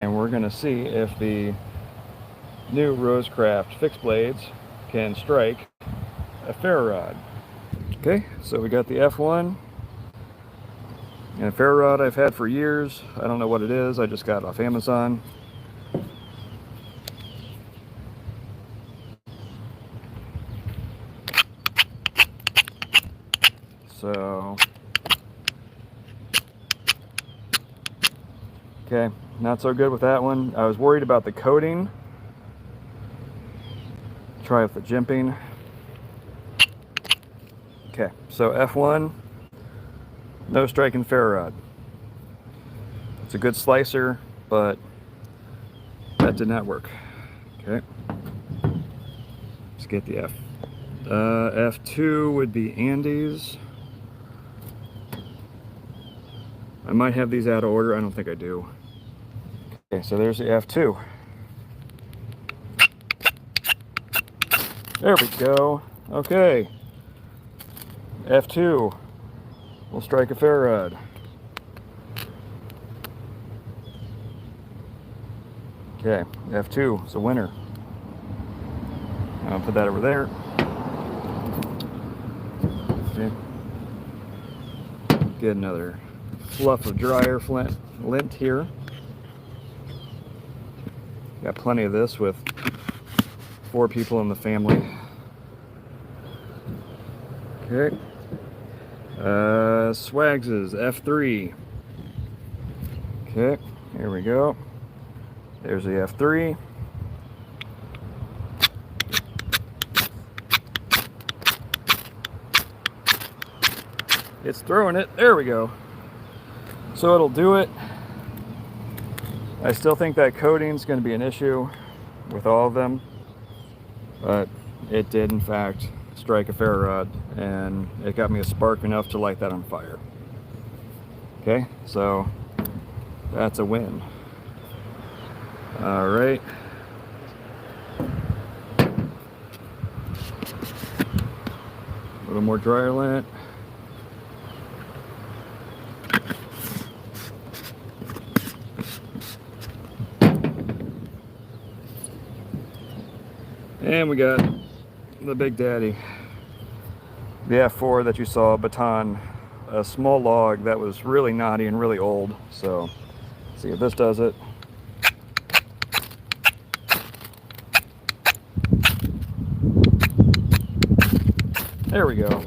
and we're going to see if the new Rosecraft fixed blades can strike a ferro rod. Okay, so we got the F1 and a ferro rod I've had for years. I don't know what it is, I just got it off Amazon. So, okay, not so good with that one. I was worried about the coating. Try with the jimping. Okay, so F1, no striking ferro rod. It's a good slicer, but that did not work. Okay, let's get the F. F2 would be Andes. I might have these out of order. I don't think I do. Okay, so there's the F2. There we go. Okay. F2 will strike a ferro rod. Okay, F2 is a winner. I'll put that over there. Okay. Get another fluff of dryer lint here. Got plenty of this with 4 people in the family. Okay. Swags's F3. Okay, here we go. There's the F3. It's throwing it. There we go. So it'll do it. I still think that coating's going to be an issue with all of them, but it did in fact strike a ferro rod, and it got me a spark enough to light that on fire. Okay, so that's a win. All right. A little more dryer lint. And we got the Big Daddy, the F4 that you saw, baton, a small log that was really knotty and really old. So, let's see if this does it. There we go.